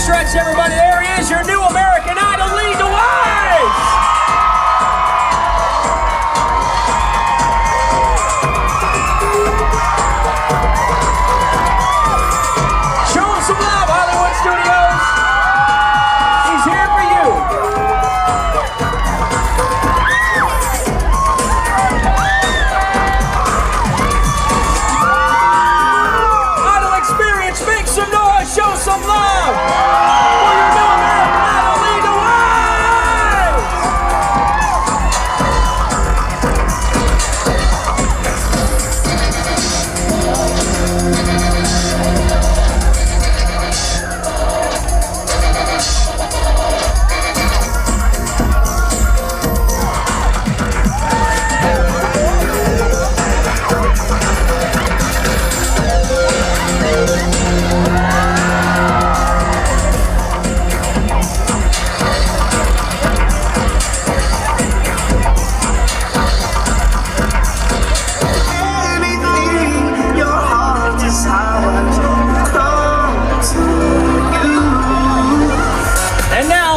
stretch, everybody. There he is, your new American Idol, Lee DeWyze! Show some love for your new American Idol, Lee DeWyze!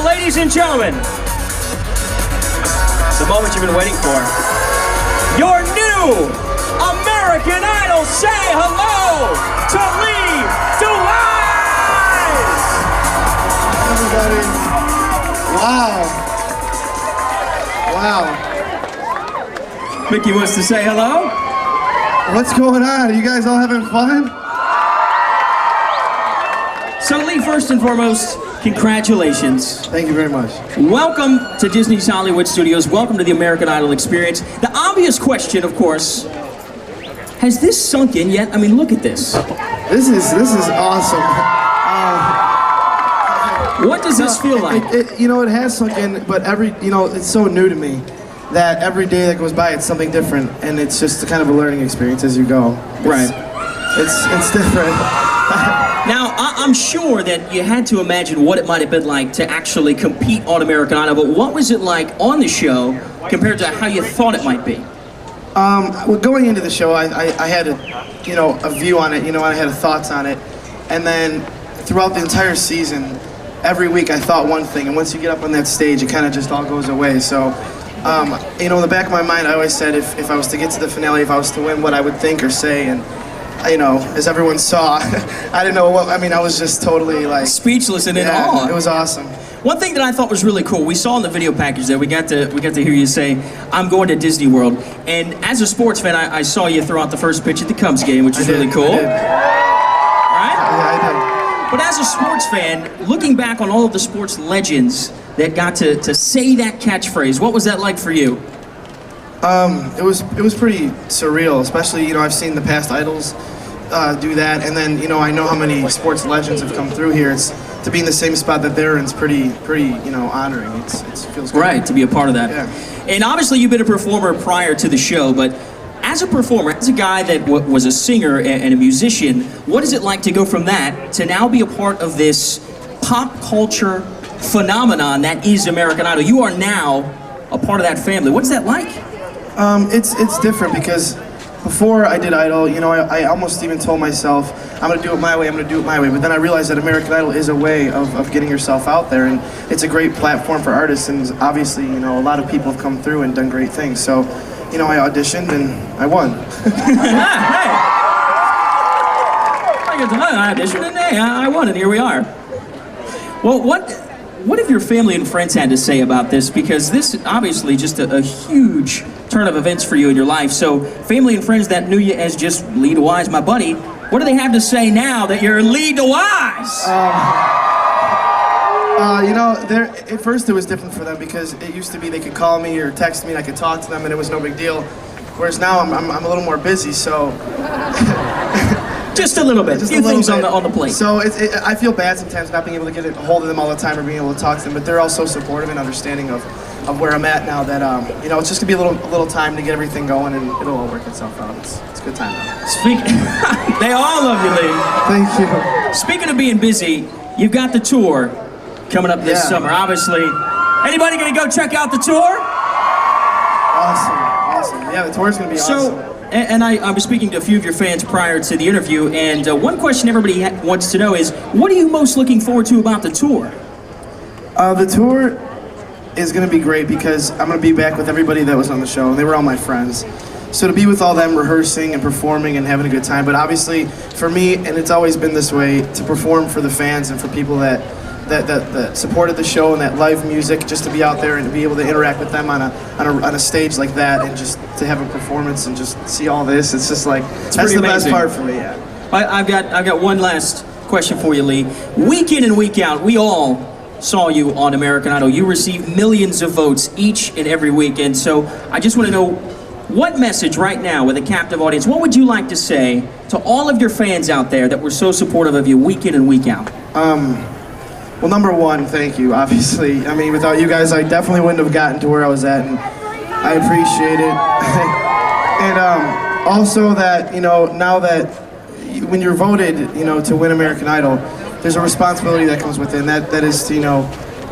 Ladies and gentlemen, the moment you've been waiting for. Your new American Idol, say hello to Lee DeWyze! Everybody, wow. Mickey wants to say hello. What's going on? Are you guys all having fun? So Lee, first and foremost, congratulations. Thank you very much. Welcome to Disney's Hollywood Studios. Welcome to the American Idol experience. The obvious question, of course, has this sunk in yet? I mean, look at this. This is awesome. What does this feel like? It has sunk in, but it's so new to me that every day that goes by, it's something different, and it's just kind of a learning experience as you go. It's different. Now, I'm sure that you had to imagine what it might have been like to actually compete on American Idol, but what was it like on the show compared to how you thought it might be? Well, going into the show, I had a view on it, I had thoughts on it, and then throughout the entire season, every week I thought one thing, and once you get up on that stage, it kind of just all goes away. So, in the back of my mind, I always said if I was to get to the finale, if I was to win, what I would think or say, and as everyone saw, I didn't know what, I was just totally like... speechless and in awe. It was awesome. One thing that I thought was really cool, we saw in the video package there, we got to hear you say, I'm going to Disney World. And as a sports fan, I saw you throw out the first pitch at the Cubs game, which is really cool. I did. Right? Yeah, I did. But as a sports fan, looking back on all of the sports legends that got to say that catchphrase, what was that like for you? It was pretty surreal, especially, I've seen the past idols do that, and then, I know how many sports legends have come through here. It's to be in the same spot that they're in is pretty, honoring. It feels good. Right, to be a part of that. Yeah. And obviously you've been a performer prior to the show, but as a performer, as a guy that was a singer and a musician, what is it like to go from that to now be a part of this pop culture phenomenon that is American Idol? You are now a part of that family. What's that like? It's different because before I did Idol, I almost even told myself, I'm going to do it my way, but then I realized that American Idol is a way of getting yourself out there, and it's a great platform for artists, and obviously, a lot of people have come through and done great things, so, I auditioned and I won. Hey! I auditioned and I won, and here we are. Well, what have your family and friends had to say about this? Because this is obviously just a huge turn of events for you in your life. So family and friends that knew you as just Lee DeWyze, my buddy, what do they have to say now that you're Lee DeWyze? At first it was different for them because it used to be they could call me or text me and I could talk to them and it was no big deal. Whereas now I'm a little more busy, so... Just a little bit, a few things on the plate. So I feel bad sometimes not being able to get a hold of them all the time or being able to talk to them, but they're all so supportive and understanding of where I'm at now that, it's just gonna be a little time to get everything going and it'll all work itself out. It's a good time now. They all love you, Lee. Thank you. Speaking of being busy, you've got the tour coming up this summer, obviously. Anybody gonna go check out the tour? Awesome. Yeah, the tour's gonna be awesome. And I was speaking to a few of your fans prior to the interview, and one question everybody wants to know is, what are you most looking forward to about the tour? The tour is going to be great because I'm going to be back with everybody that was on the show. They were all my friends. So to be with all them rehearsing and performing and having a good time, but obviously for me, and it's always been this way, to perform for the fans and for people that supported the show and that live music, just to be out there and to be able to interact with them on a stage like that, and just to have a performance and just see all this, it's just like, that's the best part for me, yeah. I've got one last question for you, Lee. Week in and week out, we all saw you on American Idol. You receive millions of votes each and every week, and so I just want to know, what message right now with a captive audience, what would you like to say to all of your fans out there that were so supportive of you week in and week out? Well, number one, thank you, obviously. I mean, without you guys, I definitely wouldn't have gotten to where I was at, and I appreciate it. And also that, you know, now that when you're voted, you know, to win American Idol, there's a responsibility that comes with it, and that is to, you know,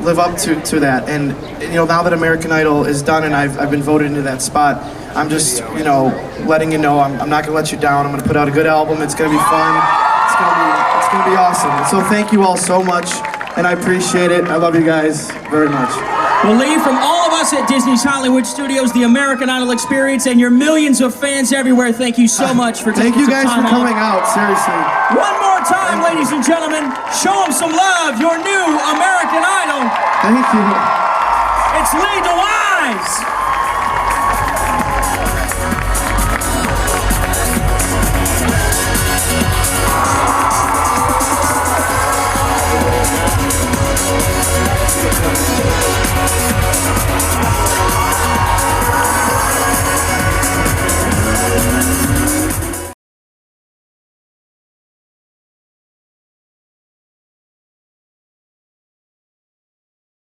live up to that. And, you know, now that American Idol is done and I've been voted into that spot, I'm just, you know, letting you know I'm not gonna let you down. I'm gonna put out a good album. It's gonna be fun. It's gonna be awesome. And so thank you all so much, and I appreciate it. I love you guys very much. Well, Lee, from all of us at Disney's Hollywood Studios, the American Idol experience, and your millions of fans everywhere, thank you so much for taking some time. Thank you guys for coming out, seriously. One more time, ladies and gentlemen, show them some love, your new American Idol. Thank you. It's Lee DeWyze.